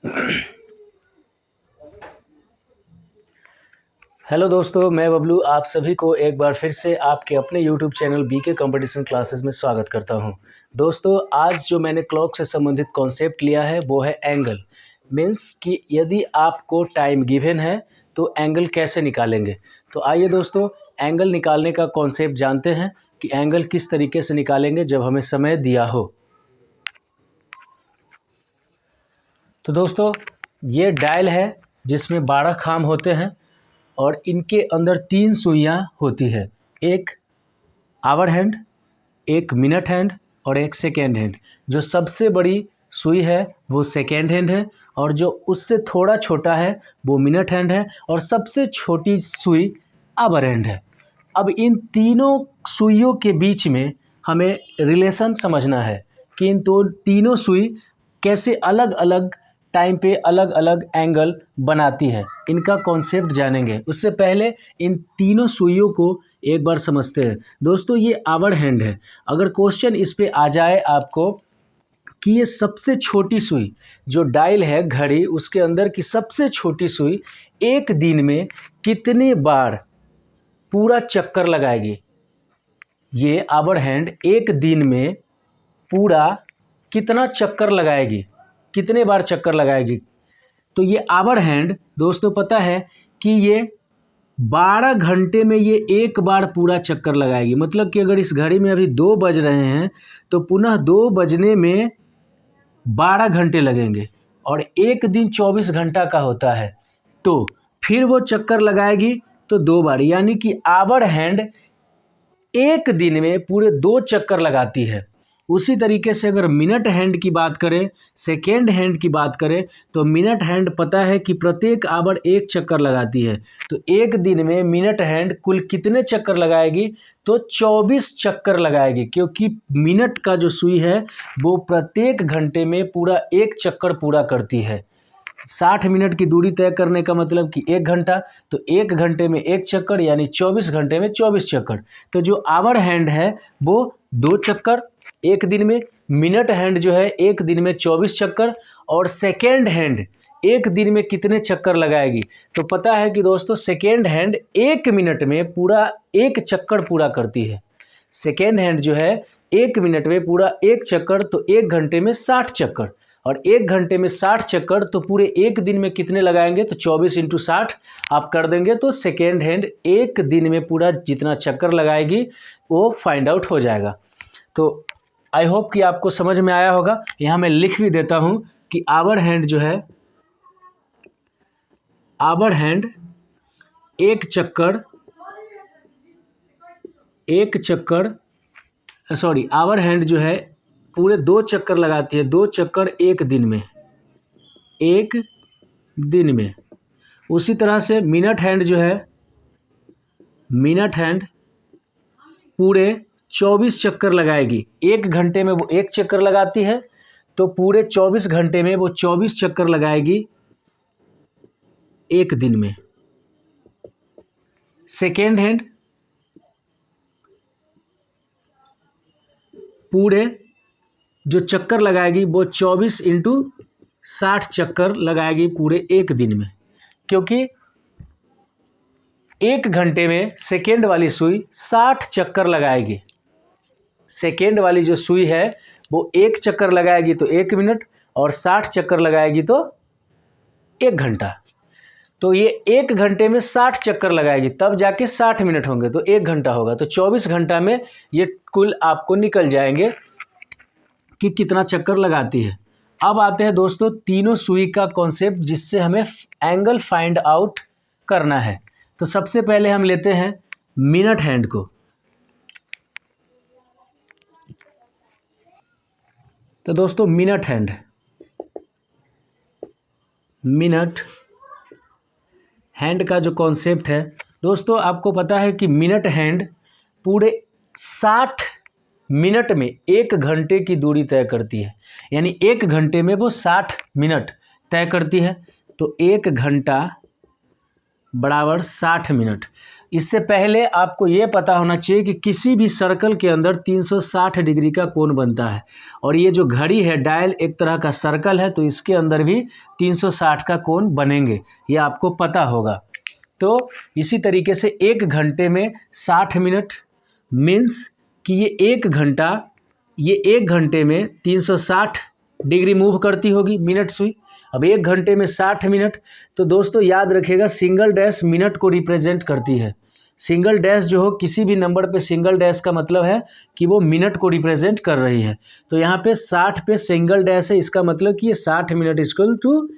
Hello दोस्तों, मैं बबलू आप सभी को एक बार फिर से आपके अपने YouTube channel BK competition classes में स्वागत करता हूं। दोस्तों, आज जो मैंने क्लॉक से संबंधित कॉन्सेप्ट लिया है वो है एंगल। मीन्स कि यदि आपको टाइम गिवन है तो एंगल कैसे निकालेंगे। तो आइए दोस्तों, एंगल निकालने का कॉन्सेप्ट जानते हैं कि एंगल किस तरीके से निकालेंगे जब हमें समय दिया हो। तो दोस्तों, ये डायल है जिसमें 12 खाम होते हैं और इनके अंदर 3 सुइयाँ होती है, एक आवर हैंड, एक मिनट हैंड और एक सेकेंड हैंड। जो सबसे बड़ी सुई है वो सेकेंड हैंड है और जो उससे थोड़ा छोटा है वो मिनट हैंड है और सबसे छोटी सुई आवर हैंड है। अब इन तीनों सुइयों के बीच में हमें रिलेशन समझना है कि इन तीनों सुई कैसे अलग अलग टाइम पे अलग अलग एंगल बनाती है, इनका कॉन्सेप्ट जानेंगे। उससे पहले इन तीनों सुइयों को एक बार समझते हैं। दोस्तों, ये आवर हैंड है। अगर क्वेश्चन इस पे आ जाए आपको कि ये सबसे छोटी सुई जो डायल है घड़ी, उसके अंदर की सबसे छोटी सुई एक दिन में कितने बार पूरा चक्कर लगाएगी, ये आवर हैंड एक दिन में पूरा कितना चक्कर लगाएगी, कितने बार चक्कर लगाएगी। तो ये आवर हैंड दोस्तों पता है कि ये 12 घंटे में ये एक बार पूरा चक्कर लगाएगी। मतलब कि अगर इस घड़ी में अभी 2 बज रहे हैं तो पुनः 2 बजने में 12 घंटे लगेंगे और एक दिन 24 घंटा का होता है, तो फिर वो चक्कर लगाएगी तो 2 बार, यानी कि आवर हैंड एक दिन में पूरे 2 चक्कर लगाती है। उसी तरीके से अगर मिनट हैंड की बात करें, सेकेंड हैंड की बात करें, तो मिनट हैंड पता है कि प्रत्येक आवर एक चक्कर लगाती है। तो एक दिन में मिनट हैंड कुल कितने चक्कर लगाएगी, तो 24 चक्कर लगाएगी, क्योंकि मिनट का जो सुई है वो प्रत्येक घंटे में पूरा एक चक्कर पूरा करती है। 60 मिनट की दूरी तय करने का मतलब कि 1 घंटा, तो 1 घंटे में 1 चक्कर यानी 24 घंटे में 24 चक्कर। तो जो आवर हैंड है वो 2 चक्कर एक दिन में, मिनट हैंड जो है एक दिन में 24 चक्कर, और सेकेंड हैंड एक दिन में कितने चक्कर लगाएगी। तो पता है कि दोस्तों सेकेंड हैंड 1 मिनट में पूरा 1 चक्कर पूरा करती है। सेकेंड हैंड जो है 1 मिनट में पूरा 1 चक्कर, तो 1 घंटे में 60 चक्कर, और 1 घंटे में 60 चक्कर तो पूरे एक दिन में कितने लगाएंगे, तो 24 × 60 आप कर देंगे तो सेकेंड हैंड एक दिन में पूरा जितना चक्कर लगाएगी वो फाइंड आउट हो जाएगा। तो आई होप कि आपको समझ में आया होगा। यहाँ मैं लिख भी देता हूँ कि आवर हैंड जो है, आवर हैंड एक चक्कर सॉरी, आवर हैंड जो है पूरे 2 चक्कर लगाती है, 2 चक्कर एक दिन में। उसी तरह से मिनट हैंड जो है, मिनट हैंड पूरे 24 चक्कर लगाएगी। 1 घंटे में वो 1 चक्कर लगाती है, तो पूरे 24 घंटे में वो 24 चक्कर लगाएगी एक दिन में। सेकेंड हैंड पूरे जो चक्कर लगाएगी वो 24 × 60 चक्कर लगाएगी पूरे एक दिन में, क्योंकि 1 घंटे में सेकेंड वाली सुई 60 चक्कर लगाएगी। सेकेंड वाली जो सुई है वो 1 चक्कर लगाएगी तो 1 मिनट, और 60 चक्कर लगाएगी तो 1 घंटा। तो ये 1 घंटे में 60 चक्कर लगाएगी, तब जाके 60 मिनट होंगे तो 1 घंटा होगा। तो 24 घंटा में ये कुल आपको निकल जाएंगे कि कितना चक्कर लगाती है। अब आते हैं दोस्तों तीनों सुई का कॉन्सेप्ट, जिससे हमें एंगल फाइंड आउट करना है। तो सबसे पहले हम लेते हैं मिनट हैंड को। तो दोस्तों मिनट हैंड का जो कॉन्सेप्ट है दोस्तों, आपको पता है कि मिनट हैंड पूरे 60 मिनट में 1 घंटे की दूरी तय करती है, यानी 1 घंटे में वो 60 मिनट तय करती है। तो 1 घंटा बराबर 60 मिनट। इससे पहले आपको ये पता होना चाहिए कि किसी भी सर्कल के अंदर 360 डिग्री का कोण बनता है, और ये जो घड़ी है डायल एक तरह का सर्कल है, तो इसके अंदर भी 360 का कोण बनेंगे, ये आपको पता होगा। तो इसी तरीके से 1 घंटे में 60 मिनट मीन्स कि ये 1 घंटे में 360 डिग्री मूव करती होगी मिनट सुई। अब 1 घंटे में 60 मिनट, तो दोस्तों याद रखिएगा सिंगल डैश मिनट को रिप्रेजेंट करती है। सिंगल डैश जो हो, किसी भी नंबर पे सिंगल डैश का मतलब है कि वो मिनट को रिप्रेजेंट कर रही है। तो यहाँ पे 60 पे सिंगल डैश है, इसका मतलब कि ये 60 मिनट इक्वल टू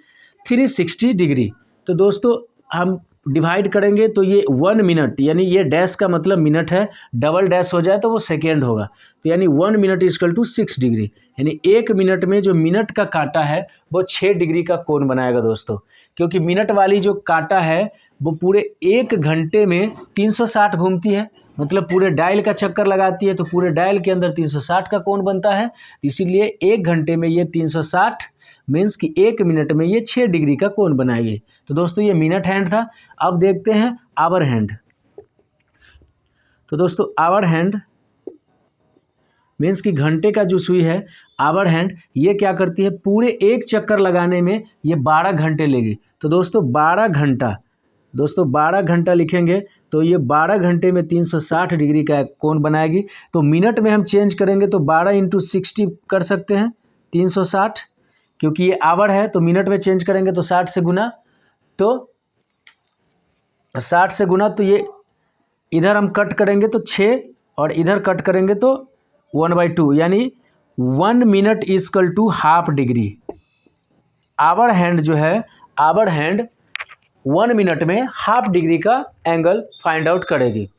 360 डिग्री। तो दोस्तों हम डिवाइड करेंगे तो ये 1 मिनट, यानी ये डैश का मतलब मिनट है, डबल डैश हो जाए तो वो सेकेंड होगा, तो यानी 1 मिनट इक्वल टू 6 डिग्री, यानी 1 मिनट में जो मिनट का कांटा है वो 6 डिग्री का कोण बनाएगा दोस्तों। क्योंकि मिनट वाली जो कांटा है वो पूरे 1 घंटे में 360 घूमती है, मतलब पूरे डायल का चक्कर लगाती है, तो पूरे डायल के अंदर 360 का कोण बनता है। इसीलिए 1 घंटे में ये 360 मीन्स कि 1 मिनट में ये 6 डिग्री का कोण बनाएगी। तो दोस्तों ये मिनट हैंड था। अब देखते हैं आवर हैंड। तो दोस्तों आवर हैंड मीन्स कि घंटे का जो सुई है, आवर हैंड ये क्या करती है, पूरे 1 चक्कर लगाने में ये 12 घंटे लेगी। तो दोस्तों 12 घंटा लिखेंगे तो ये 12 घंटे में 360 डिग्री का कोण बनाएगी। तो मिनट में हम चेंज करेंगे तो 12 × 60 कर सकते हैं 360, क्योंकि ये आवर है तो मिनट में चेंज करेंगे तो 60 से गुना, तो 60 से गुना, तो ये इधर हम कट करेंगे तो 6 और इधर कट करेंगे तो 1/2, यानी 1 minute equal to half degree. Hour hand जो है, आवर हैंड 1 मिनट में हाफ डिग्री का एंगल फाइंड आउट करेगी।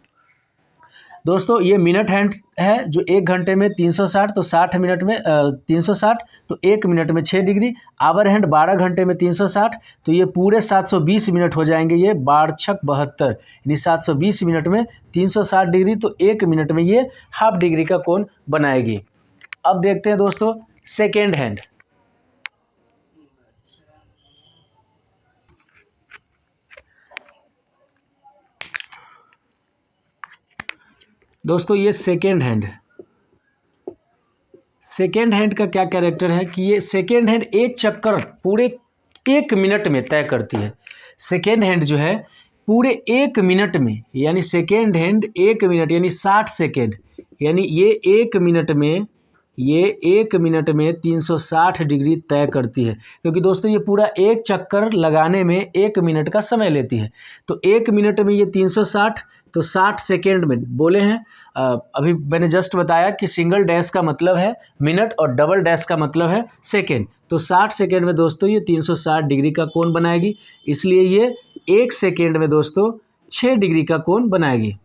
दोस्तों ये मिनट हैंड है जो 1 घंटे में 360, तो 60 मिनट में 360, तो 1 मिनट में 6 डिग्री। आवर हैंड 12 घंटे में 360, तो ये पूरे 720 मिनट हो जाएंगे, ये 12×6=72, यानी 720 मिनट में 360 डिग्री, तो 1 मिनट में ये हाफ डिग्री का कोण बनाएगी। अब देखते हैं दोस्तों सेकेंड हैंड। दोस्तों ये सेकेंड हैंड है। सेकेंड हैंड का क्या कैरेक्टर है कि ये सेकेंड हैंड 1 चक्कर पूरे 1 मिनट में तय करती है। सेकेंड हैंड जो है पूरे 1 मिनट में, यानी सेकेंड हैंड 1 मिनट यानी 60 सेकेंड, यानी ये 1 मिनट में 360 डिग्री तय करती है। क्योंकि दोस्तों ये पूरा 1 चक्कर लगाने में 1 मिनट का समय लेती है, तो 1 मिनट में ये 360, तो 60 सेकेंड में बोले हैं। अभी मैंने जस्ट बताया कि सिंगल डैश का मतलब है मिनट और डबल डैश का मतलब है सेकेंड, तो 60 सेकेंड में दोस्तों ये 360 डिग्री का कोण बनाएगी। इसलिए ये 1 सेकेंड में दोस्तों 6 डिग्री का कोण बनाएगी।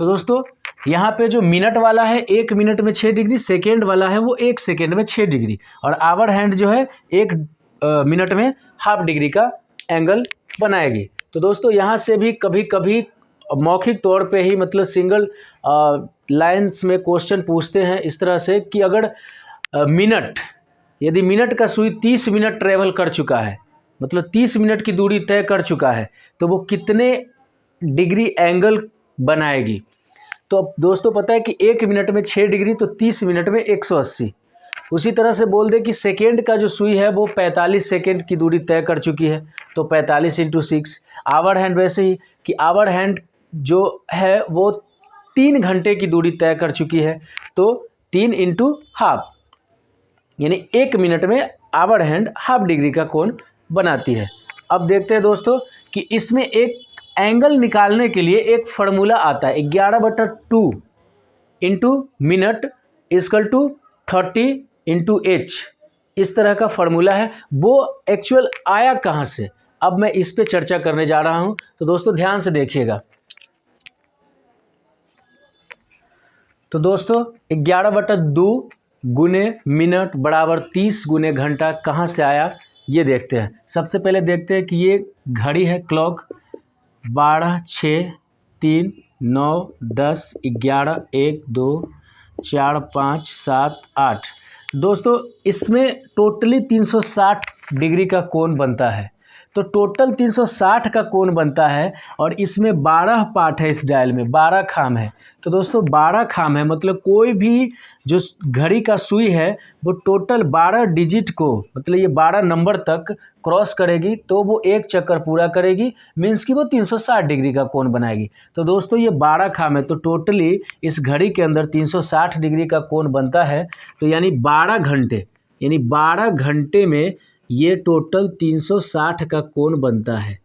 तो दोस्तों यहाँ पे जो मिनट वाला है 1 मिनट में 6 डिग्री, सेकेंड वाला है वो 1 सेकेंड में 6 डिग्री, और आवर हैंड जो है 1 मिनट में हाफ डिग्री का एंगल बनाएगी। तो दोस्तों यहाँ से भी कभी कभी मौखिक तौर पे ही, मतलब सिंगल लाइन्स में क्वेश्चन पूछते हैं इस तरह से कि अगर यदि मिनट का सुई 30 मिनट ट्रेवल कर चुका है, मतलब 30 मिनट की दूरी तय कर चुका है, तो वो कितने डिग्री एंगल बनाएगी। तो अब दोस्तों पता है कि 1 मिनट में 6 डिग्री, तो 30 मिनट में 180। उसी तरह से बोल दे कि सेकेंड का जो सुई है वो 45 सेकेंड की दूरी तय कर चुकी है, तो 45 × 6। आवर हैंड वैसे ही कि आवर हैंड जो है वो 3 घंटे की दूरी तय कर चुकी है, तो 3 × हाफ, यानी 1 मिनट में आवर हैंड हाफ डिग्री का कोण बनाती है। अब देखते हैं दोस्तों कि इसमें एक एंगल निकालने के लिए एक फार्मूला आता है, 11/2 × मिनट इक्वल टू 30 × h, इस तरह का फार्मूला है। वो एक्चुअल आया कहाँ से, अब मैं इस पे चर्चा करने जा रहा हूँ, तो दोस्तों ध्यान से देखिएगा। तो दोस्तों 11/2 गुने मिनट बराबर 30 गुने घंटा कहाँ से आया ये देखते हैं। सबसे पहले देखते हैं कि ये घड़ी है क्लॉक, 12, 6, 3, 9, 10, 11, 1, 2, 4, 5, 7, 8। दोस्तों इसमें टोटली 360 डिग्री का कोण बनता है। तो टोटल 360 का कोण बनता है और इसमें 12 पार्ट है, इस डायल में 12 खाम है। तो दोस्तों 12 खाम है मतलब कोई भी जो घड़ी का सुई है वो टोटल 12 डिजिट को, मतलब ये 12 नंबर तक क्रॉस करेगी तो वो एक चक्कर पूरा करेगी, मीन्स कि वो 360 डिग्री का कोण बनाएगी। तो दोस्तों ये 12 खाम है तो टोटली इस घड़ी के अंदर 360 डिग्री का कोण बनता है। तो यानी 12 घंटे, यानी 12 घंटे में ये टोटल 360 का कोण बनता है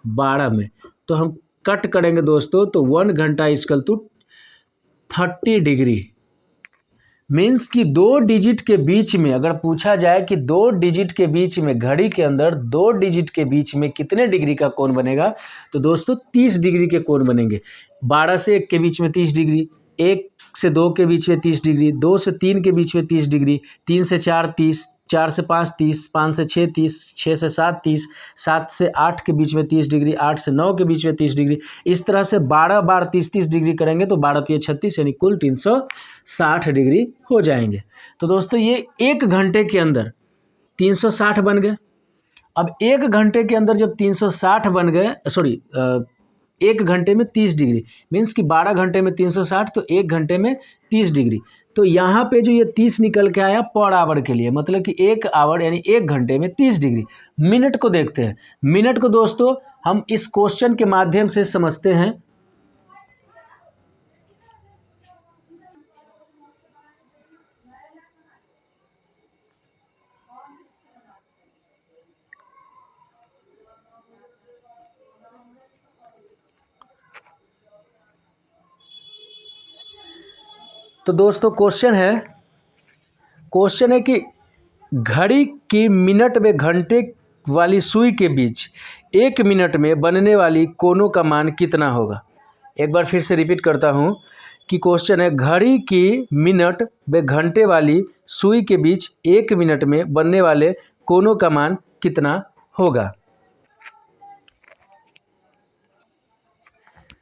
12 में। तो हम कट करेंगे दोस्तों तो 1 घंटा इक्वल टू 30 डिग्री, मीन्स कि 2 डिजिट के बीच में, अगर पूछा जाए कि 2 डिजिट के बीच में, घड़ी के अंदर 2 डिजिट के बीच में कितने डिग्री का कोण बनेगा, तो दोस्तों 30 डिग्री के कोण बनेंगे। 12 से 1 के बीच में 30 डिग्री, 1 से 2 के बीच में 30 डिग्री, 2 से 3 के बीच में 30 डिग्री, 3 से 4 30, 4 से 5 30, 5 से 6 30, 6 से 7 30, 7 से 8 के बीच में 30 डिग्री, 8 से 9 के बीच में 30 डिग्री। इस तरह से 12 बार 30-30 डिग्री करेंगे तो 12 × 36 यानी कुल 360 डिग्री हो जाएंगे। तो दोस्तों ये 1 घंटे के अंदर 360 बन गए। अब 1 घंटे के अंदर जब 360 बन गए, 1 घंटे में 30 डिग्री, मीन्स कि 12 घंटे में 360 तो 1 घंटे में 30 डिग्री। तो यहाँ पे जो ये 30 निकल के आया पर आवर के लिए, मतलब कि 1 आवर यानी 1 घंटे में 30 डिग्री। मिनट को देखते हैं। मिनट को दोस्तों हम इस क्वेश्चन के माध्यम से समझते हैं। तो दोस्तों क्वेश्चन है कि घड़ी की मिनट में घंटे वाली सुई के बीच 1 मिनट में बनने वाली कोनों का मान कितना होगा। एक बार फिर से रिपीट करता हूँ कि क्वेश्चन है, घड़ी की मिनट में घंटे वाली सुई के बीच 1 मिनट में बनने वाले कोनों का मान कितना होगा।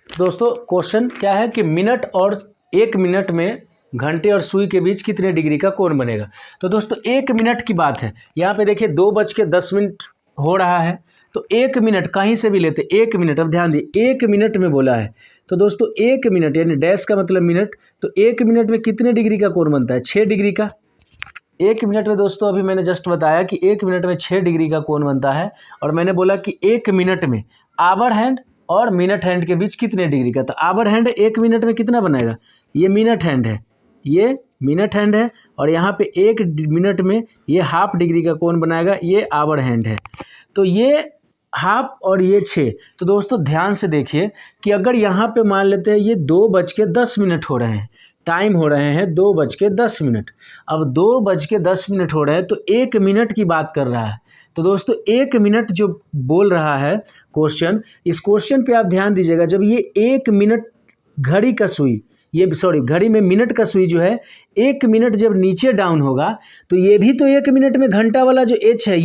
दोस्तों क्वेश्चन क्या है कि मिनट और 1 मिनट में घंटे और सुई के बीच कितने डिग्री का कोण बनेगा। तो दोस्तों 1 मिनट की बात है, यहाँ पे देखिए 2:10 हो रहा है, तो 1 मिनट कहीं से भी लेते, 1 मिनट, अब ध्यान दिए 1 मिनट में बोला है। तो दोस्तों 1 मिनट यानी डैश का मतलब मिनट, तो 1 मिनट में कितने डिग्री का कोण बनता है, 6 डिग्री का। 1 मिनट में दोस्तों अभी मैंने जस्ट बताया कि 1 मिनट में 6 डिग्री का कोण बनता है, और मैंने बोला कि 1 मिनट में आवर हैंड और मिनट हैंड के बीच कितने डिग्री का। तो आवर हैंड 1 मिनट में कितना बनाएगा, ये मिनट हैंड है, ये मिनट हैंड है, और यहाँ पे 1 मिनट में ये हाफ डिग्री का कोण बनाएगा, ये आवर हैंड है। तो ये हाफ और ये 6। तो दोस्तों ध्यान से देखिए कि अगर यहाँ पे मान लेते हैं ये 2:10 हो रहे हैं, टाइम हो रहे हैं 2:10। अब 2:10 हो रहे हैं तो 1 मिनट की बात कर रहा है। तो दोस्तों 1 मिनट जो बोल रहा है क्वेश्चन, इस क्वेश्चन पे आप ध्यान दीजिएगा। जब ये 1 मिनट घड़ी का सुई, घड़ी में मिनट का सुई जो है 1 मिनट जब नीचे डाउन होगा तो ये भी तो 1 मिनट में घंटा वाला जो एच है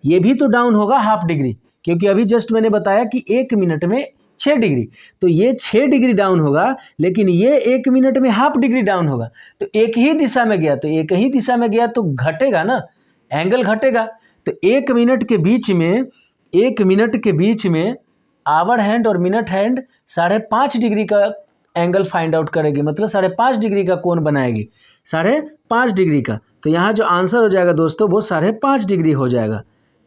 ये भी तो डाउन होगा हाफ डिग्री, क्योंकि अभी जस्ट मैंने बताया कि 1 मिनट में 6 डिग्री, तो ये 6 डिग्री डाउन होगा, लेकिन ये 1 मिनट में हाफ डिग्री डाउन होगा। तो एक ही दिशा में गया, तो एक ही दिशा में गया तो घटेगा ना, एंगल घटेगा। तो 1 मिनट के बीच में आवर हैंड और मिनट हैंड 5.5 डिग्री का एंगल फाइंड आउट करेगी, मतलब 5.5 डिग्री का कोण बनाएगी, 5.5 डिग्री का। तो यहाँ जो आंसर हो जाएगा दोस्तों वो 5.5 डिग्री हो जाएगा,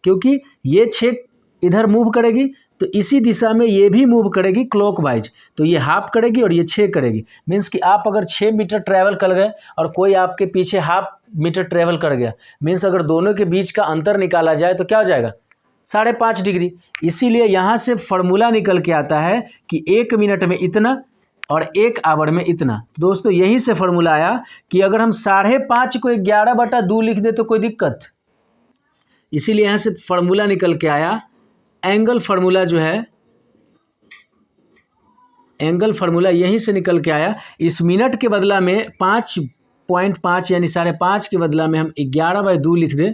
क्योंकि ये 6 इधर मूव करेगी तो इसी दिशा में ये भी मूव करेगी क्लॉकवाइज, तो ये हाफ करेगी और ये 6 करेगी। मीन्स कि आप अगर 6 मीटर ट्रैवल कर गए और कोई आपके पीछे हाफ मीटर ट्रैवल कर गया, मीन्स अगर दोनों के बीच का अंतर निकाला जाए तो क्या हो जाएगा, 5.5 डिग्री। इसीलिए यहाँ से फॉर्मूला निकल के आता है कि 1 मिनट में इतना और 1 आवर में इतना। दोस्तों यहीं से फॉर्मूला आया कि अगर हम 5.5 को 11/2 लिख दे तो कोई दिक्कत, इसीलिए यहाँ से फॉर्मूला निकल के आया। एंगल फार्मूला जो है, एंगल फार्मूला यहीं से निकल के आया। इस मिनट के बदला में 5.5 यानी 5.5 के बदला में हम 11/2 लिख दें,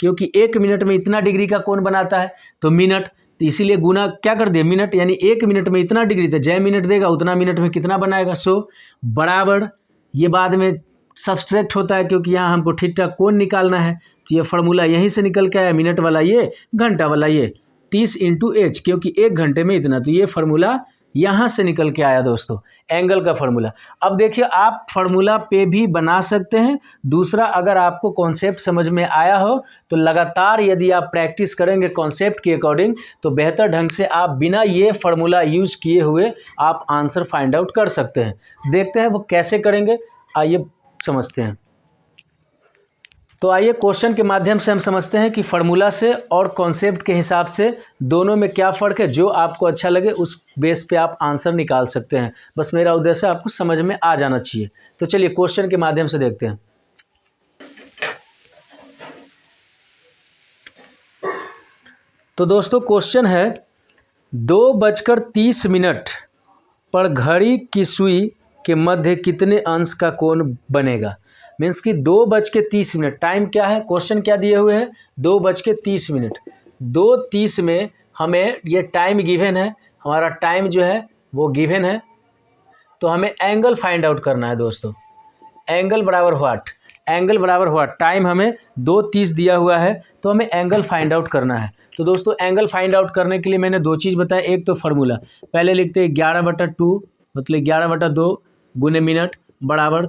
क्योंकि 1 मिनट में इतना डिग्री का कोण बनाता है तो मिनट, तो इसीलिए गुना क्या कर दिया मिनट, यानी 1 मिनट में इतना डिग्री, तो जय मिनट देगा उतना मिनट में कितना बनाएगा, सो बराबर, ये बाद में सब्सट्रैक्ट होता है क्योंकि यहाँ हमको ठीक ठाक कोण निकालना है। तो ये फार्मूला यहीं से निकल के आया, मिनट वाला ये, घंटा वाला ये। 30 इंटू एच, क्योंकि 1 घंटे में इतना, तो ये फार्मूला यहाँ से निकल के आया दोस्तों, एंगल का फार्मूला। अब देखिए आप फार्मूला पे भी बना सकते हैं। दूसरा, अगर आपको कॉन्सेप्ट समझ में आया हो तो लगातार यदि आप प्रैक्टिस करेंगे कॉन्सेप्ट के अकॉर्डिंग, तो बेहतर ढंग से आप बिना ये फार्मूला यूज़ किए हुए आप आंसर फाइंड आउट कर सकते हैं। देखते हैं वो कैसे करेंगे, आइए समझते हैं। तो आइए क्वेश्चन के माध्यम से हम समझते हैं कि फार्मूला से और कॉन्सेप्ट के हिसाब से दोनों में क्या फ़र्क है। जो आपको अच्छा लगे उस बेस पे आप आंसर निकाल सकते हैं। बस मेरा उद्देश्य आपको समझ में आ जाना चाहिए। तो चलिए क्वेश्चन के माध्यम से देखते हैं। तो दोस्तों क्वेश्चन है 2:30 पर घड़ी की सुई के मध्य कितने अंश का कोण बनेगा। मीन्स कि 2:30 टाइम क्या है, क्वेश्चन क्या दिए हुए हैं 2:30। 2:30 में हमें ये टाइम गिवन है, हमारा टाइम जो है वो गिवन है। तो हमें एंगल फाइंड आउट करना है दोस्तों। एंगल बराबर व्हाट, एंगल बराबर व्हाट, टाइम हमें 2:30 दिया हुआ है, तो हमें एंगल फाइंड आउट करना है। तो दोस्तों एंगल फाइंड आउट करने के लिए मैंने दो चीज़ बताया। एक तो फार्मूला, पहले लिखते हैं 11/2 मतलब 11/2 गुने मिनट बराबर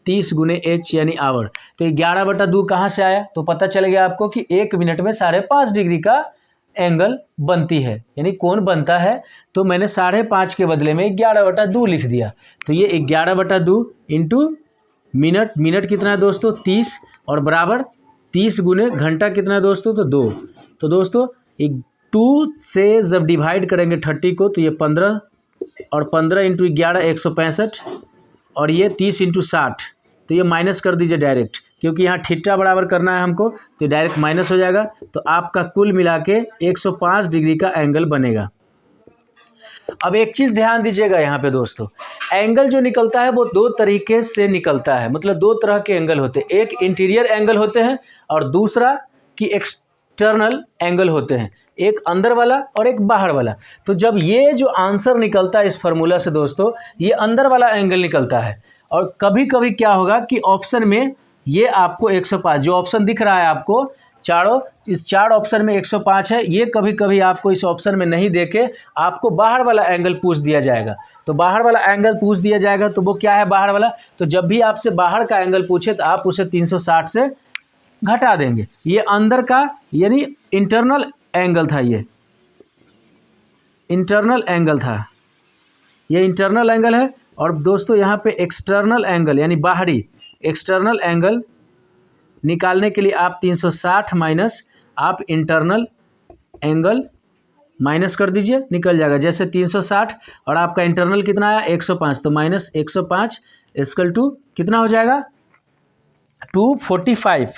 30 गुने एच यानी आवर। तो 11/2 कहाँ से आया, तो पता चल गया आपको कि 1 मिनट में 5.5 डिग्री का एंगल बनती है, यानी कोण बनता है। तो मैंने 5.5 के बदले में 11/2 लिख दिया। तो ये 11/2 इंटू मिनट, मिनट कितना है दोस्तों 30, और बराबर 30 गुने घंटा कितना है दोस्तों, तो 2। तो दोस्तों 2 से जब डिवाइड करेंगे 30 को तो ये 15, और 15 इंटू 11 165, और ये 30 इंटू 60, तो ये माइनस कर दीजिए डायरेक्ट, क्योंकि यहाँ थीटा बराबर करना है हमको, तो डायरेक्ट माइनस हो जाएगा। तो आपका कुल मिला के 105 डिग्री का एंगल बनेगा। अब एक चीज़ ध्यान दीजिएगा यहाँ पे दोस्तों, एंगल जो निकलता है वो दो तरीके से निकलता है, मतलब दो तरह के एंगल होते हैं। एक इंटीरियर एंगल होते हैं और दूसरा कि एक्सटर्नल एंगल होते हैं, एक अंदर वाला और एक बाहर वाला। तो जब ये जो आंसर निकलता है इस फार्मूला से दोस्तों, ये अंदर वाला एंगल निकलता है। और कभी कभी क्या होगा कि ऑप्शन में ये आपको 105 जो ऑप्शन दिख रहा है आपको चारों, इस 4 ऑप्शन में 105 है, ये कभी कभी आपको इस ऑप्शन में नहीं देके आपको बाहर वाला एंगल पूछ दिया जाएगा। तो बाहर वाला एंगल पूछ दिया जाएगा, तो वो क्या है बाहर वाला, तो जब भी आपसे बाहर का एंगल पूछे तो आप उसे 360 से घटा देंगे। ये अंदर का यानी इंटरनल एंगल था, ये इंटरनल एंगल था, ये इंटरनल एंगल है। और दोस्तों यहाँ पे एक्सटर्नल एंगल यानी बाहरी एक्सटर्नल एंगल निकालने के लिए आप 360 माइनस आप इंटरनल एंगल माइनस कर दीजिए, निकल जाएगा। जैसे 360 और आपका इंटरनल कितना आया 105, तो माइनस 105 इक्वल टू कितना हो जाएगा 255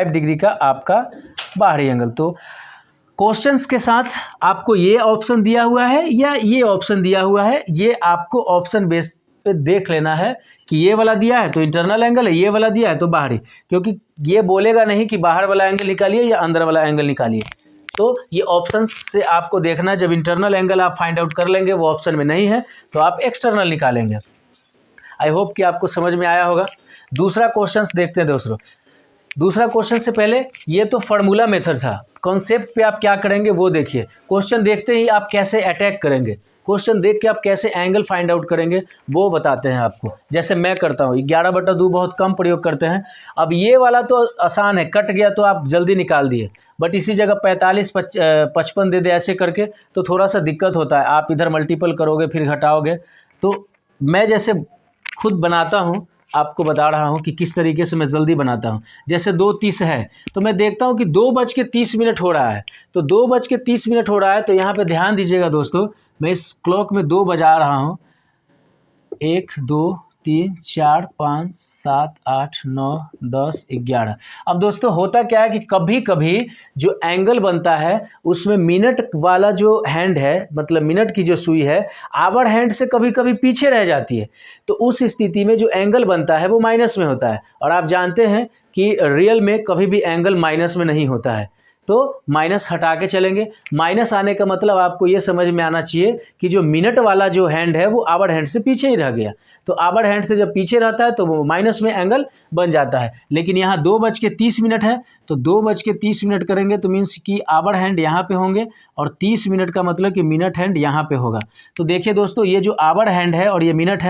डिग्री का आपका बाहरी एंगल। तो क्वेश्चंस के साथ आपको ये ऑप्शन दिया हुआ है या ये ऑप्शन दिया हुआ है, ये आपको ऑप्शन बेस पे देख लेना है कि ये वाला दिया है तो इंटरनल एंगल है, ये वाला दिया है तो बाहरी, क्योंकि ये बोलेगा नहीं कि बाहर वाला एंगल निकालिए या अंदर वाला एंगल निकालिए। तो ये ऑप्शन से आपको देखना है, जब इंटरनल एंगल आप फाइंड आउट कर लेंगे वो ऑप्शन में नहीं है तो आप एक्सटर्नल निकालेंगे। आई होप कि आपको समझ में आया होगा। दूसरा क्वेश्चन देखते हैं दोस्तों। दूसरा क्वेश्चन से पहले ये तो फार्मूला मेथड था, कॉन्सेप्ट पे आप क्या करेंगे वो देखिए। क्वेश्चन देखते ही आप कैसे अटैक करेंगे, क्वेश्चन देख के आप कैसे एंगल फाइंड आउट करेंगे वो बताते हैं आपको। जैसे मैं करता हूँ 11/2 बहुत कम प्रयोग करते हैं। अब ये वाला तो आसान है, कट गया तो आप जल्दी निकाल दिए, बट इसी जगह 45-55 दे दे ऐसे करके तो थोड़ा सा दिक्कत होता है। आप इधर मल्टीपल करोगे फिर घटाओगे। तो मैं जैसे खुद बनाता हूँ आपको बता रहा हूँ कि किस तरीके से मैं जल्दी बनाता हूँ। जैसे 2:30 है तो मैं देखता हूँ कि 2:30 हो रहा है, तो 2:30 हो रहा है। तो यहाँ पे ध्यान दीजिएगा दोस्तों, मैं इस क्लॉक में 2 बजा रहा हूँ, 1 2 3 4 5 7 8 9 10 11। अब दोस्तों होता क्या है कि कभी कभी जो एंगल बनता है उसमें मिनट वाला जो हैंड है, मतलब मिनट की जो सुई है आवर हैंड से कभी कभी पीछे रह जाती है। तो उस स्थिति में जो एंगल बनता है वो माइनस में होता है। और आप जानते हैं कि रियल में कभी भी एंगल माइनस में नहीं होता है, तो माइनस हटा के चलेंगे। माइनस आने का मतलब आपको ये समझ में आना चाहिए कि जो मिनट वाला जो हैंड है वो आवर हैंड से पीछे ही रह गया। तो आवर हैंड से जब पीछे रहता है तो वो माइनस में एंगल बन जाता है। लेकिन यहाँ 2:30 है, तो 2:30 करेंगे तो मीन्स कि आवर हैंड यहाँ पे होंगे और 30 मिनट का मतलब कि मिनट हैंड यहाँ पे होगा। तो देखिए दोस्तों, ये जो आवर हैंड है और ये मिनट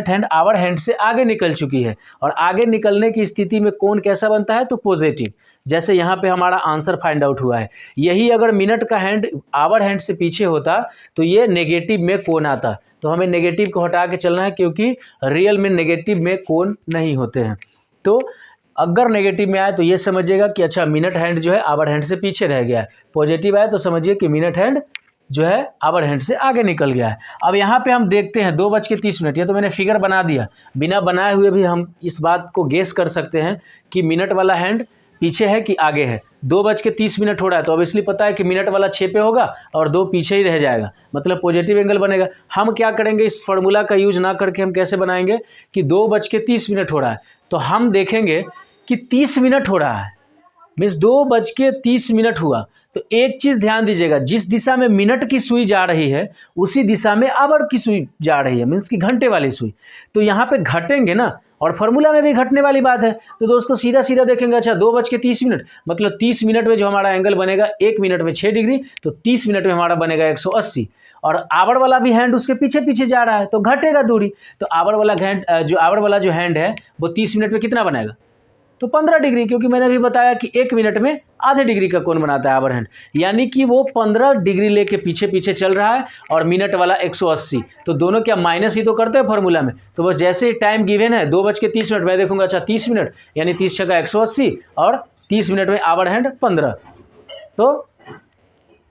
हैंड आवर हैंड से आगे निकल चुकी है। और आगे निकलने की स्थिति में कोण कैसा बनता है? तो पॉजिटिव। जैसे यहाँ पे हमारा आंसर फाइंड आउट हुआ है। यही अगर मिनट का हैंड आवर हैंड से पीछे होता तो ये नेगेटिव में कोण आता। तो हमें नेगेटिव को हटा के चलना है, क्योंकि रियल में नेगेटिव में कोण नहीं होते हैं। तो अगर नेगेटिव में आए तो ये समझिएगा कि अच्छा मिनट हैंड जो है आवर हैंड से पीछे रह गया है। पॉजिटिव आए तो समझिए कि मिनट हैंड जो है आवर हैंड से आगे निकल गया है। अब यहाँ पे हम देखते हैं 2:30, ये तो मैंने फिगर बना दिया। बिना बनाए हुए भी हम इस बात को गेस कर सकते हैं कि मिनट वाला हैंड पीछे है कि आगे है। 2:30 हो रहा है तो ऑब्वियसली पता है कि मिनट वाला 6 पे होगा और 2 पीछे ही रह जाएगा, मतलब पॉजिटिव एंगल बनेगा। हम क्या करेंगे, इस फार्मूला का यूज ना करके हम कैसे बनाएंगे कि 2:30 हो रहा है तो हम देखेंगे कि 30 मिनट हो रहा है, मीन्स 2:30 हुआ। तो एक चीज़ ध्यान दीजिएगा, जिस दिशा में मिनट की सुई जा रही है उसी दिशा में आवर की सुई जा रही है, मीन्स कि घंटे वाली सुई। तो यहाँ पे घटेंगे ना, और फार्मूला में भी घटने वाली बात है। तो दोस्तों सीधा सीधा देखेंगे, अच्छा 2:30 मतलब 30 मिनट में जो हमारा एंगल बनेगा 1 मिनट में 6 डिग्री, तो 30 मिनट में हमारा बनेगा 180। और आवर वाला भी हैंड उसके पीछे पीछे जा रहा है तो घटेगा दूरी। तो आवर वाला जो हैंड है वो 30 मिनट में कितना बनाएगा? तो 15 डिग्री, क्योंकि मैंने अभी बताया कि 1 मिनट में आधे डिग्री का कोण बनाता है आवर हैंड, यानी कि वो 15 डिग्री लेके पीछे पीछे चल रहा है और मिनट वाला 180। तो दोनों क्या माइनस ही तो करते हैं फार्मूला में। तो बस जैसे ही टाइम गिवन है 2:30 मैं देखूंगा अच्छा 30 मिनट, यानी 30 छक्का 180 और 30 मिनट में आवर हैंड 15। तो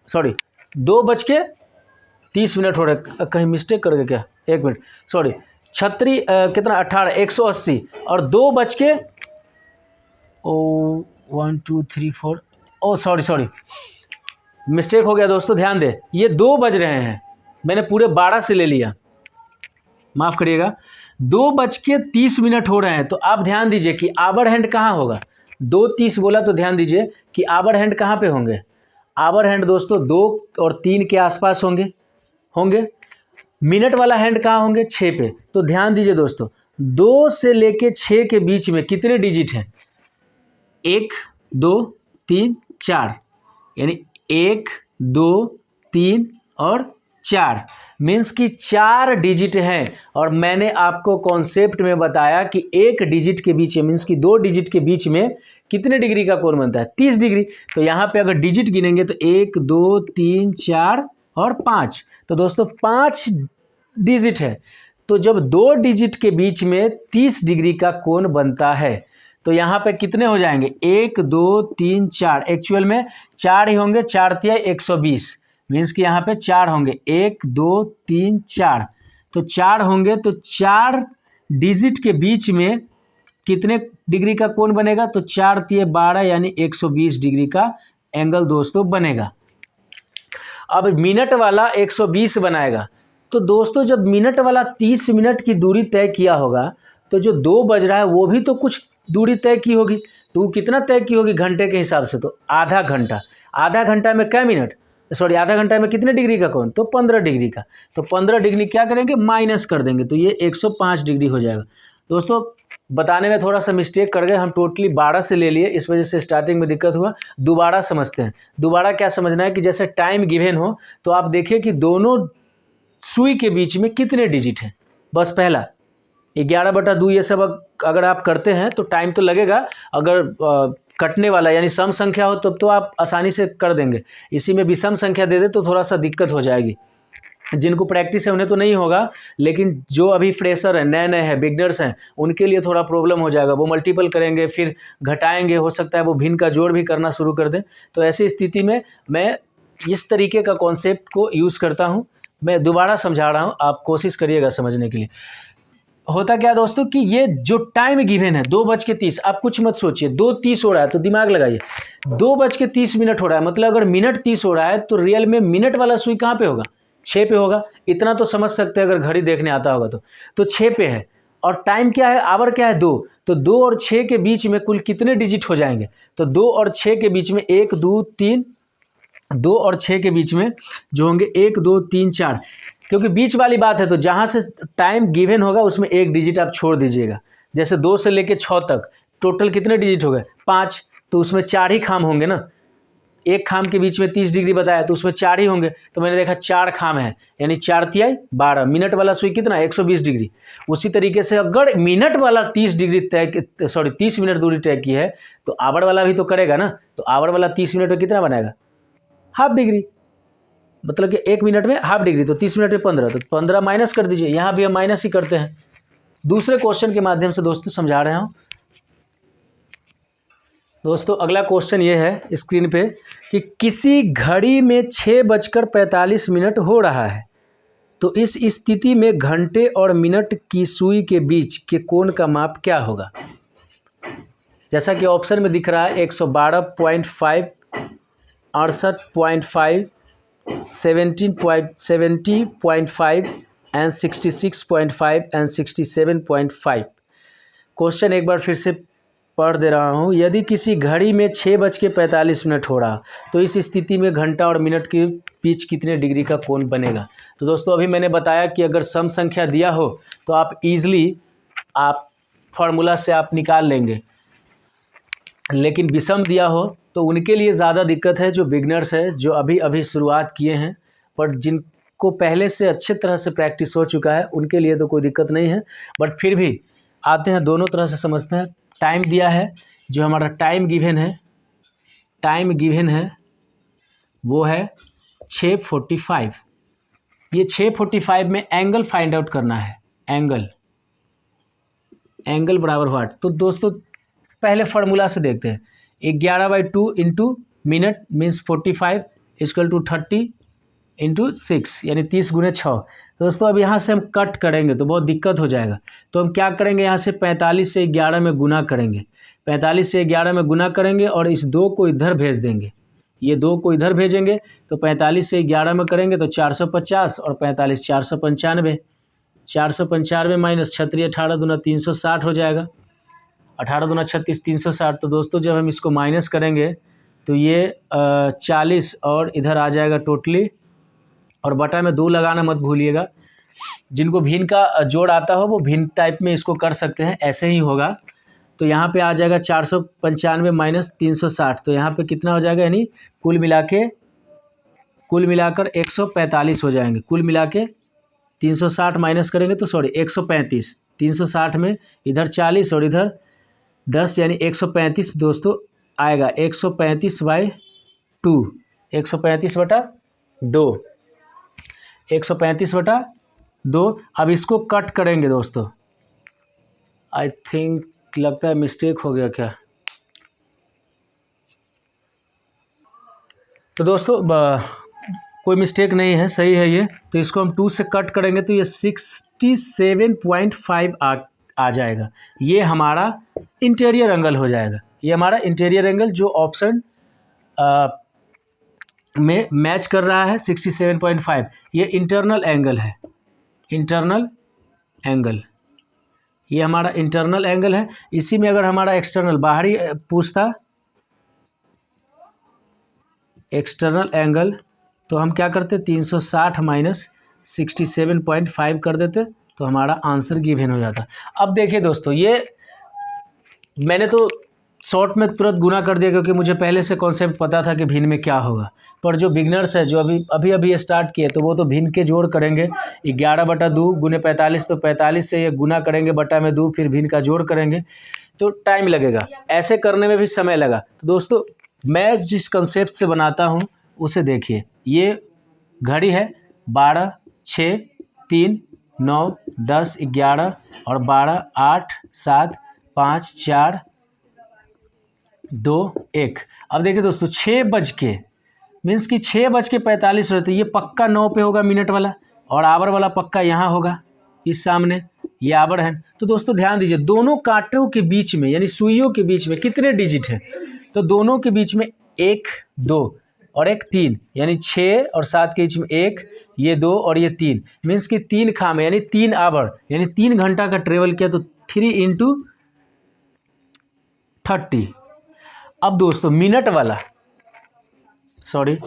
सॉरी 2:30 हो रहा, कहीं मिस्टेक कर गए क्या? 1 मिनट, सॉरी, 36 कितना 18 180 और 1 2 3 4 सॉरी मिस्टेक हो गया दोस्तों, ध्यान दे, ये 2 बज रहे हैं, मैंने पूरे 12 से ले लिया, माफ़ करिएगा। 2:30 हो रहे हैं तो आप ध्यान दीजिए कि आवर हैंड कहाँ होगा। 2:30 बोला तो ध्यान दीजिए कि आवर हैंड कहाँ पे होंगे। आवर हैंड दोस्तों 2 और 3 के आसपास होंगे। मिनट वाला हैंड कहाँ होंगे? 6 पे। तो ध्यान दीजिए दोस्तों, 2 से लेके 6 के बीच में कितने डिजिट हैं? 1 2 3 4, यानी 1 2 3 और 4, मीन्स कि 4 डिजिट हैं। और मैंने आपको कॉन्सेप्ट में बताया कि 1 डिजिट के बीच में, मीन्स कि 2 डिजिट के बीच में कितने डिग्री का कोण बनता है? 30 डिग्री। तो यहाँ पे अगर डिजिट गिनेंगे तो 1 2 3 4 और 5, तो दोस्तों 5 डिजिट है। तो जब 2 डिजिट के बीच में 30 डिग्री का कोण बनता है तो यहाँ पे कितने हो जाएंगे? 1 2 3 4, एक्चुअल में 4 ही होंगे, 4 तिया 120, मीन्स कि यहाँ पे 4 होंगे, 1 2 3 4, तो 4 होंगे। तो 4 डिजिट के बीच में कितने डिग्री का कोण बनेगा? तो 4 तिया 12, यानी 120 डिग्री का एंगल दोस्तों बनेगा। अब मिनट वाला 120 बनाएगा, तो दोस्तों जब मिनट वाला 30 मिनट की दूरी तय किया होगा तो जो 2 बज रहा है वो भी तो कुछ दूरी तय की होगी। तो वो कितना तय की होगी घंटे के हिसाब से? तो आधा घंटा। आधा घंटा में क्या मिनट, सॉरी आधा घंटा में कितने डिग्री का कोण? तो 15 डिग्री का। तो 15 डिग्री क्या करेंगे? माइनस कर देंगे, तो ये 105 डिग्री हो जाएगा। दोस्तों बताने में थोड़ा सा मिस्टेक कर गए, हम टोटली 12 से ले लिए, इस वजह से स्टार्टिंग में दिक्कत हुआ। दोबारा समझते हैं। दोबारा क्या समझना है कि जैसे टाइम गिवन हो तो आप देखिए कि दोनों सुई के बीच में कितने डिजिट हैं। बस पहला 11/2 ये सब अगर आप करते हैं तो टाइम तो लगेगा, अगर कटने वाला यानी सम संख्या हो तब तो आप आसानी से कर देंगे। इसी में विषम संख्या दे दे तो थोड़ा सा दिक्कत हो जाएगी। जिनको प्रैक्टिस है उन्हें तो नहीं होगा, लेकिन जो अभी फ्रेशर हैं, नए हैं, बिगनर्स हैं, उनके लिए थोड़ा प्रॉब्लम हो जाएगा। वो मल्टीपल करेंगे, फिर घटाएंगे, हो सकता है वो भिन्न का जोड़ भी करना शुरू कर दें। तो ऐसी स्थिति में मैं इस तरीके का कॉन्सेप्ट को यूज़ करता हूँ। मैं दोबारा समझा रहा हूँ, आप कोशिश करिएगा समझने के लिए। होता क्या दोस्तों कि ये जो टाइम गिवन है 2:30, आप कुछ मत सोचिए, 2:30 हो रहा है तो दिमाग लगाइए, 2:30 हो रहा है, मतलब अगर मिनट 30 हो रहा है तो रियल में मिनट वाला सुई कहाँ पे होगा? 6 पे होगा। इतना तो समझ सकते हैं अगर घड़ी देखने आता होगा तो 6 पे है। और टाइम क्या है, आवर क्या है 2, तो 2 और 6 के बीच में कुल कितने डिजिट हो जाएंगे, तो 2 और 6 के बीच में 1 2 3, 2 और 6 के बीच में जो होंगे 1 2 3 4, क्योंकि बीच वाली बात है तो जहाँ से टाइम गिवन होगा उसमें एक डिजिट आप छोड़ दीजिएगा। जैसे 2 से लेके 6 तक टोटल कितने डिजिट हो गए 5, तो उसमें 4 ही खाम होंगे ना, एक खाम के बीच में 30 डिग्री बताया तो उसमें 4 ही होंगे, तो मैंने देखा 4 खाम है, यानी 4 तिहाई 12, मिनट वाला सुई कितना 120 डिग्री। उसी तरीके से अगर मिनट वाला 30 डिग्री तय 30 मिनट दूरी तय की है तो आवर वाला भी तो करेगा ना, तो आवर वाला 30 मिनट में कितना बनाएगा, हाफ डिग्री, मतलब कि 1 मिनट में हाफ डिग्री, तो 30 मिनट में 15, तो 15 माइनस कर दीजिए, यहाँ भी हम माइनस ही करते हैं। दूसरे क्वेश्चन के माध्यम से दोस्तों समझा रहे हूँ। दोस्तों अगला क्वेश्चन ये है स्क्रीन पे कि किसी घड़ी में 6:45 हो रहा है, तो इस स्थिति में घंटे और मिनट की सुई के बीच के कोण का माप क्या होगा। जैसा कि ऑप्शन में दिख रहा है 112.5, 68.5, 70.5 एंड 66.5 एंड 67.5। क्वेश्चन एक बार फिर से पढ़ दे रहा हूँ। यदि किसी घड़ी में 6:45 हो रहा तो इस स्थिति में घंटा और मिनट के बीच कितने डिग्री का कोण बनेगा। तो दोस्तों अभी मैंने बताया कि अगर सम संख्या दिया हो तो आप इजीली आप फार्मूला से आप निकाल लेंगे, लेकिन विषम दिया हो तो उनके लिए ज़्यादा दिक्कत है जो बिगनर्स है, जो अभी अभी शुरुआत किए हैं, पर जिनको पहले से अच्छे तरह से प्रैक्टिस हो चुका है उनके लिए तो कोई दिक्कत नहीं है। बट फिर भी आते हैं, दोनों तरह से समझते हैं। टाइम दिया है, जो हमारा टाइम गिवन है वो है 6:45। ये 6:45 में एंगल फाइंड आउट करना है, एंगल बराबर व्हाट। तो दोस्तों पहले फार्मूला से देखते हैं, 11/2 into minute means 45 equal to 30 into 6 यानी 30 × 6। दोस्तों अब यहाँ से हम कट करेंगे तो बहुत दिक्कत हो जाएगा, तो हम क्या करेंगे, यहाँ से 45 से 11 में गुना करेंगे, 45 से 11 में गुना करेंगे और इस 2 को इधर भेज देंगे, ये 2 को इधर भेजेंगे तो 45 से 11 में करेंगे तो 450 और 45 495, 495 माइनस 36 18 दूना 360 हो जाएगा, 18 दूना 36 360। तो दोस्तों जब हम इसको माइनस करेंगे तो ये 40 और इधर आ जाएगा टोटली, और बटा में 2 लगाना मत भूलिएगा। जिनको भिन्न का जोड़ आता हो वो भिन्न टाइप में इसको कर सकते हैं, ऐसे ही होगा। तो यहाँ पे आ जाएगा 495 माइनस 360, तो यहाँ पे कितना हो जाएगा, यानी कुल मिलाकर 145 हो जाएंगे। कुल मिला के 360 माइनस करेंगे तो 135, 360 में इधर 40 और इधर 10 यानी 135 दोस्तों आएगा, 135/2, 135/2, 135/2। अब इसको कट करेंगे दोस्तों, आई थिंक लगता है मिस्टेक हो गया क्या। तो दोस्तों कोई मिस्टेक नहीं है, सही है ये। तो इसको हम 2 से कट करेंगे तो ये 67.5 आ जाएगा। ये हमारा इंटीरियर एंगल हो जाएगा, ये हमारा इंटीरियर एंगल जो ऑप्शन में मैच कर रहा है 67.5, ये इंटरनल एंगल है, इंटरनल एंगल, ये हमारा इंटरनल एंगल है। इसी में अगर हमारा एक्सटर्नल बाहरी पूछता एक्सटर्नल एंगल तो हम क्या करते, 360 माइनस 67.5 कर देते तो हमारा आंसर गिवन हो जाता। अब देखिए दोस्तों, ये मैंने तो शॉर्ट में तुरंत गुना कर दिया क्योंकि मुझे पहले से कॉन्सेप्ट पता था कि भिन्न में क्या होगा, पर जो बिगनर्स है जो अभी स्टार्ट किए तो वो तो भिन्न के जोड़ करेंगे। 11/2 गुने 45, तो 45 से ये गुना करेंगे, बटा में 2, फिर भिन्न का जोड़ करेंगे तो टाइम लगेगा, ऐसे करने में भी समय लगा। तो दोस्तों मैं जिस कंसेप्ट से बनाता हूँ उसे देखिए, ये घड़ी है 12 6 3 9 10 11 और 12 8 7 5 4 2 1। अब देखिए दोस्तों 6 बज के मीन्स कि 6:45 रहते, ये पक्का 9 पे होगा मिनट वाला, और आवर वाला पक्का यहाँ होगा इस सामने, ये आवर है। तो दोस्तों ध्यान दीजिए, दोनों कांटों के बीच में यानी सुइयों के बीच में कितने डिजिट है, तो दोनों के बीच में 1 2, और एक 3, यानी 6 और 7 के बीच में 1, ये 2 और ये 3, मीन्स कि 3 खाम है, यानी 3 आवर, यानी 3 घंटा का ट्रेवल किया, तो 3 × 30। अब दोस्तों मिनट वाला, सॉरी,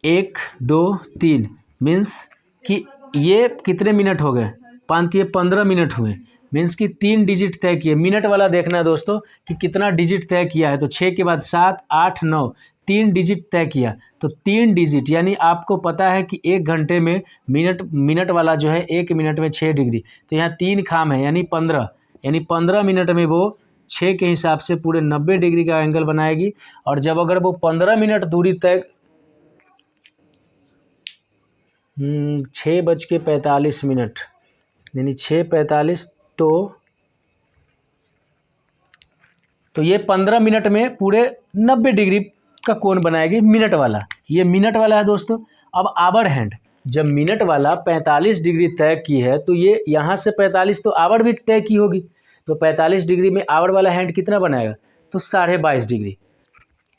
1 2 3, मीन्स कि ये कितने मिनट हो गए, 5 ये 15 मिनट हुए, मीन्स कि 3 डिजिट तय किए। मिनट वाला देखना है दोस्तों कि कितना डिजिट तय किया है, तो 6 के बाद 7 8 9, 3 डिजिट तय किया, तो 3 डिजिट, यानी आपको पता है कि 1 घंटे में मिनट वाला जो है 1 मिनट में 6 डिग्री, तो यहाँ 3 खाम है, यानी 15, यानी 15 मिनट में वो 6 के हिसाब से पूरे 90 डिग्री का एंगल बनाएगी। और जब अगर वो 15 मिनट दूरी तय 6:45, यानी 6:45, तो ये 15 मिनट में पूरे 90 डिग्री का कोण बनाएगी मिनट वाला। ये मिनट वाला है दोस्तों। अब आवर हैंड, जब मिनट वाला 45 डिग्री तय की है, तो ये यहाँ से 45 तो आवर भी तय की होगी, तो 45 डिग्री में आवर वाला हैंड कितना बनाएगा, तो 22.5 डिग्री,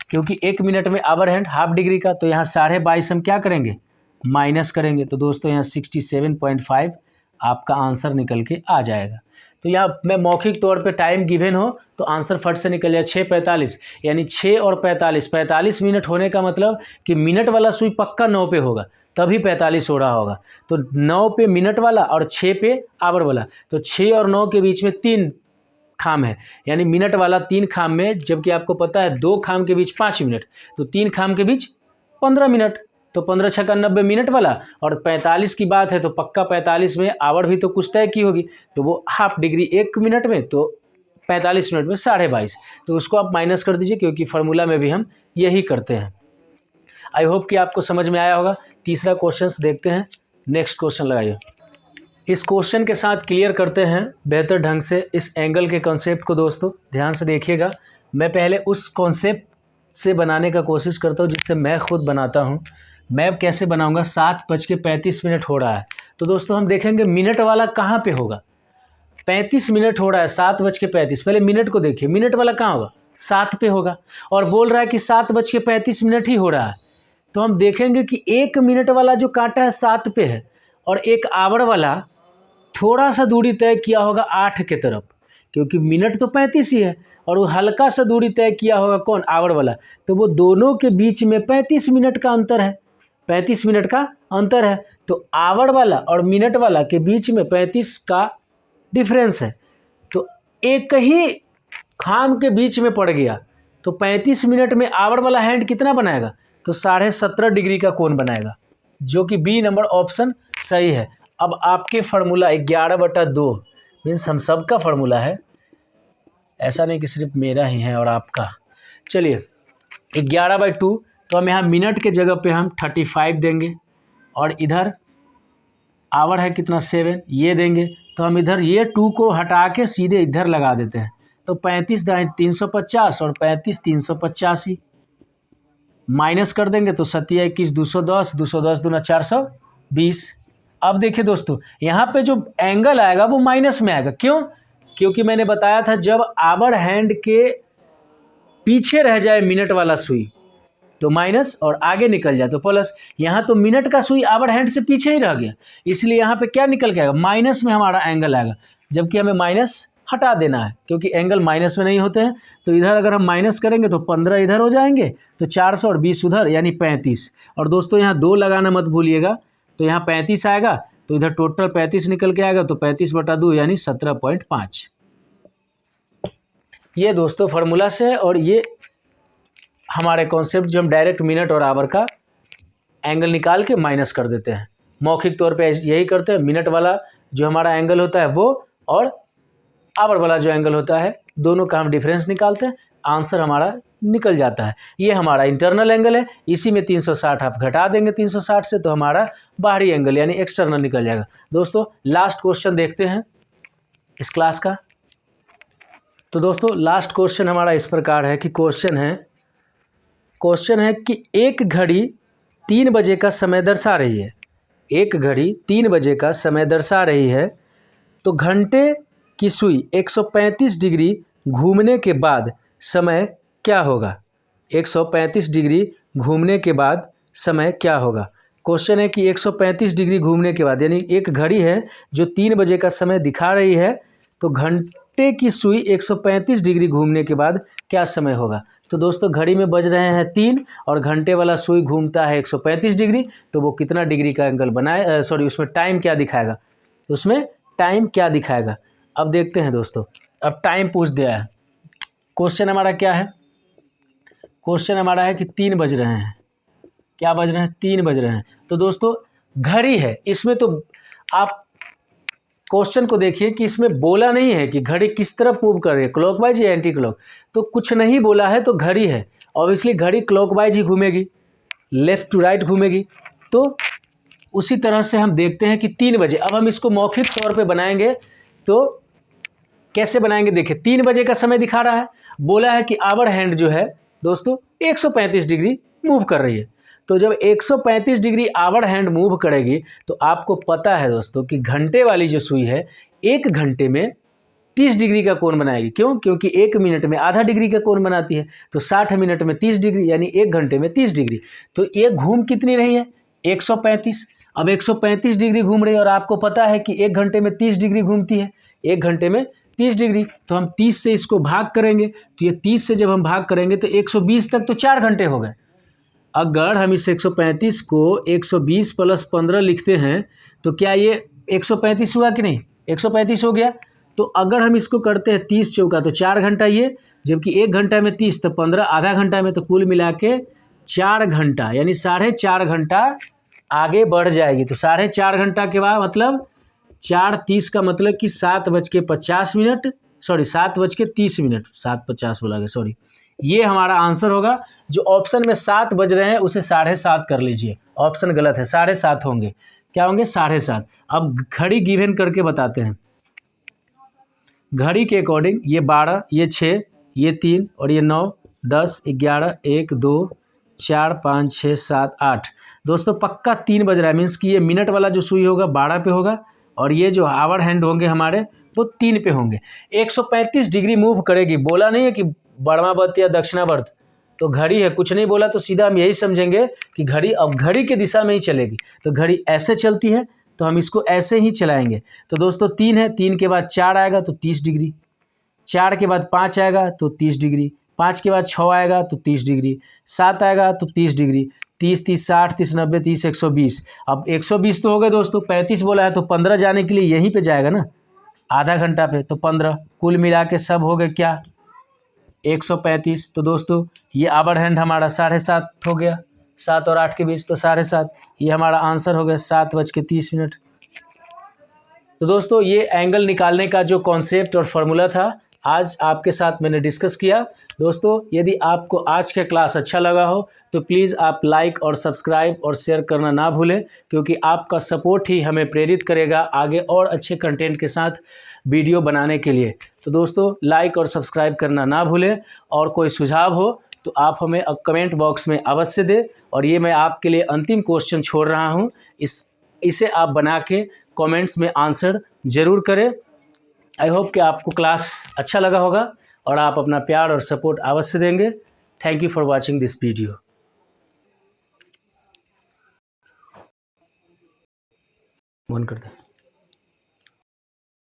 क्योंकि 1 मिनट में आवर हैंड हाफ डिग्री का, तो यहाँ 22.5 हम क्या करेंगे, माइनस करेंगे, तो दोस्तों यहाँ 67.5 आपका आंसर निकल के आ जाएगा। तो यहाँ मैं मौखिक तौर पे टाइम गिवन हो तो आंसर फट से निकल जाए 6:45, यानी 6 और 45 मिनट होने का मतलब कि मिनट वाला सुई पक्का 9 पे होगा, तभी 45 हो रहा होगा। तो 9 पे मिनट वाला और 6 पे आवर वाला, तो 6 और 9 के बीच में 3 खाम है, यानी मिनट वाला 3 खाम में, जबकि आपको पता है 2 खाम के बीच 5 मिनट, तो 3 खाम के बीच 15 मिनट, तो 15 × 6 = 90 मिनट वाला। और 45 की बात है तो पक्का 45 में आवर भी तो कुछ तय की होगी, तो वो हाफ डिग्री 1 मिनट में, तो 45 मिनट में 22.5, तो उसको आप माइनस कर दीजिए, क्योंकि फार्मूला में भी हम यही करते हैं। आई होप कि आपको समझ में आया होगा। तीसरा क्वेश्चन देखते हैं, नेक्स्ट क्वेश्चन लगाइए। इस क्वेश्चन के साथ क्लियर करते हैं बेहतर ढंग से इस एंगल के कॉन्सेप्ट को। दोस्तों ध्यान से देखिएगा, मैं पहले उस कॉन्सेप्ट से बनाने का कोशिश करता हूँ जिससे मैं खुद बनाता हूँ। मैं कैसे बनाऊंगा, 7:35 हो रहा है, तो दोस्तों हम देखेंगे मिनट वाला कहाँ पे होगा। 35 मिनट हो रहा है, 7:35, पहले मिनट को देखिए, मिनट वाला कहाँ होगा, 7 पे होगा, और बोल रहा है कि 7:35 ही हो रहा है, तो हम देखेंगे कि 1 मिनट वाला जो कांटा है 7 पे है, और एक आवर वाला थोड़ा सा दूरी तय किया होगा 8 के तरफ, क्योंकि मिनट तो 35 ही है, और वो हल्का सा दूरी तय किया होगा कौन, आवर वाला, तो वो दोनों के बीच में 35 मिनट का अंतर है, 35 मिनट का अंतर है, तो आवर वाला और मिनट वाला के बीच में 35 का डिफरेंस है, तो एक ही खाम के बीच में पड़ गया, तो 35 मिनट में आवर वाला हैंड कितना बनाएगा, तो 17.5 डिग्री का कोण बनाएगा, जो कि बी नंबर ऑप्शन सही है। अब आपके फार्मूला 11/2, मीन्स हम सबका फार्मूला है, ऐसा नहीं कि सिर्फ मेरा ही है और आपका। चलिए 11/2, तो हम यहाँ मिनट के जगह पे हम 35 देंगे, और इधर आवर है कितना 7, ये देंगे, तो हम इधर ये 2 को हटा के सीधे इधर लगा देते हैं, तो 35 × 350 और 35 385 माइनस कर देंगे, तो 7 × 21 210, 210 दूना 420। अब देखिए दोस्तों, यहाँ पे जो एंगल आएगा वो माइनस में आएगा, क्यों, क्योंकि मैंने बताया था जब आवर हैंड के पीछे रह जाए मिनट वाला सुई तो माइनस, और आगे निकल जाए तो प्लस। यहाँ तो मिनट का सुई आवर हैंड से पीछे ही रह गया, इसलिए यहाँ पे क्या निकल के आएगा, माइनस में हमारा एंगल आएगा, जबकि हमें माइनस हटा देना है, क्योंकि एंगल माइनस में नहीं होते हैं। तो इधर अगर हम माइनस करेंगे तो 15 इधर हो जाएंगे, तो 400 और 20 उधर, यानी 35। और दोस्तों यहाँ 2 लगाना मत भूलिएगा, तो यहाँ 35 आएगा, तो इधर टोटल 35 निकल के आएगा, तो 35/2 यानी 17.5। ये दोस्तों फार्मूला से, और ये हमारे कॉन्सेप्ट जो हम डायरेक्ट मिनट और आवर का एंगल निकाल के माइनस कर देते हैं। मौखिक तौर पे यही करते हैं, मिनट वाला जो हमारा एंगल होता है वो, और आवर वाला जो एंगल होता है, दोनों का हम डिफरेंस निकालते हैं, आंसर हमारा निकल जाता है। ये हमारा इंटरनल एंगल है, इसी में 360 आप घटा देंगे 360 से, तो हमारा बाहरी एंगल यानी एक्सटर्नल निकल जाएगा। दोस्तों लास्ट क्वेश्चन देखते हैं इस क्लास का। तो दोस्तों लास्ट क्वेश्चन हमारा इस प्रकार है कि क्वेश्चन है कि एक घड़ी 3 बजे का समय दर्शा रही है, एक घड़ी 3 बजे का समय दर्शा रही है, तो घंटे की सुई 135 डिग्री घूमने के बाद समय क्या होगा। 135 डिग्री घूमने के बाद समय क्या होगा। क्वेश्चन है कि 135 डिग्री घूमने के बाद, यानी एक घड़ी है जो 3 बजे का समय दिखा रही है, तो घंटे की सुई 135 डिग्री घूमने के बाद क्या समय होगा। तो दोस्तों घड़ी में बज रहे हैं 3 और घंटे वाला सुई घूमता है 135 डिग्री, तो वो कितना डिग्री का एंगल बनाए, सॉरी उसमें टाइम क्या दिखाएगा, तो उसमें टाइम क्या दिखाएगा। अब देखते हैं दोस्तों, अब टाइम पूछ दिया है। क्वेश्चन हमारा क्या है, क्वेश्चन हमारा है कि 3 बज रहे हैं, क्या बज रहे हैं, 3 बज रहे हैं। तो दोस्तों घड़ी है, इसमें तो आप क्वेश्चन को देखिए कि इसमें बोला नहीं है कि घड़ी किस तरफ मूव कर रही है, क्लॉकवाइज या एंटी क्लॉक, तो कुछ नहीं बोला है, तो घड़ी है, ऑब्वियसली घड़ी क्लॉकवाइज ही घूमेगी, लेफ़्ट टू राइट घूमेगी। तो उसी तरह से हम देखते हैं कि 3 बजे, अब हम इसको मौखिक तौर पे बनाएंगे, तो कैसे बनाएंगे, देखिए 3 बजे का समय दिखा रहा है, बोला है कि आवर हैंड जो है दोस्तों 135 डिग्री मूव कर रही है। तो जब 135 डिग्री आवर हैंड मूव करेगी, तो आपको पता है दोस्तों कि घंटे वाली जो सुई है 1 घंटे में 30 डिग्री का कोण बनाएगी। क्यों, क्योंकि 1 मिनट में आधा डिग्री का कोण बनाती है, तो 60 मिनट में 30 डिग्री, यानी 1 घंटे में 30 डिग्री। तो ये घूम कितनी रही है, 135। अब 135 डिग्री घूम रही है और आपको पता है कि 1 घंटे में 30 डिग्री घूमती है, 1 घंटे में 30 डिग्री, तो हम 30 से इसको भाग करेंगे, तो ये 30 से जब हम भाग करेंगे तो 120 तक, तो 4 घंटे हो गए। अगर हम इस 135 को 120 + 15 लिखते हैं, तो क्या ये 135 हुआ कि नहीं, 135 हो गया। तो अगर हम इसको करते हैं 30 चौका, तो 4 घंटा ये, जबकि 1 घंटा में 30, तो 15 आधा घंटा में, तो कुल मिला के 4 घंटा, यानी 4.5 घंटा आगे बढ़ जाएगी। तो 4.5 घंटा के बाद मतलब 4:30 का मतलब कि 7:50, सॉरी 7:30, 7:50 बोला गया, सॉरी, ये हमारा आंसर होगा। जो ऑप्शन में 7 बज रहे हैं उसे 7:30 कर लीजिए, ऑप्शन गलत है, 7:30 होंगे, क्या होंगे, 7:30। अब घड़ी गिवन करके बताते हैं, घड़ी के अकॉर्डिंग ये 12, ये 6, ये 3 और ये 9, 10, 11, 1, 2, 4, 5, 6, 7, 8। दोस्तों पक्का 3 बज रहा है, मीन्स कि ये मिनट वाला जो सुई होगा 12 पे होगा, और ये जो आवर हैंड होंगे हमारे वो 3 पे होंगे। 135 डिग्री मूव करेगी, बोला नहीं है कि बढ़वावर्त या दक्षिणावर्त, तो घड़ी है, कुछ नहीं बोला, तो सीधा हम यही समझेंगे कि घड़ी अब घड़ी की दिशा में ही चलेगी। तो घड़ी ऐसे चलती है, तो हम इसको ऐसे ही चलाएंगे। तो दोस्तों 3 है, 3 के बाद 4 आएगा तो 30 डिग्री, 4 के बाद 5 आएगा तो 30 डिग्री, 5 के बाद 6 आएगा तो 30 डिग्री, 7 आएगा तो 30 डिग्री, 30, 30, 60, 30, 90, 30, 120। अब 120 तो हो गए दोस्तों, 35 बोला है, तो 15 जाने के लिए यहीं पे जाएगा ना, आधा घंटा पे, तो 15, कुल मिला के सब हो गए क्या, 135। तो दोस्तों ये आवर हैंड हमारा 7:30 हो गया, 7 और 8 के बीच, तो 7:30, ये हमारा आंसर हो गया 7:30। तो दोस्तों ये एंगल निकालने का जो कॉन्सेप्ट और फार्मूला था, आज आपके साथ मैंने डिस्कस किया। दोस्तों यदि आपको आज का क्लास अच्छा लगा हो, तो प्लीज़ आप लाइक और सब्सक्राइब और शेयर करना ना भूलें, क्योंकि आपका सपोर्ट ही हमें प्रेरित करेगा आगे और अच्छे कंटेंट के साथ वीडियो बनाने के लिए। तो दोस्तों लाइक और सब्सक्राइब करना ना भूलें, और कोई सुझाव हो तो आप हमें कमेंट बॉक्स में अवश्य दें। और ये मैं आपके लिए अंतिम क्वेश्चन छोड़ रहा हूँ, इसे आप बना के कमेंट्स में आंसर ज़रूर करें। आई होप कि आपको क्लास अच्छा लगा होगा और आप अपना प्यार और सपोर्ट अवश्य देंगे। Thank you for watching this video. बंद कर दें।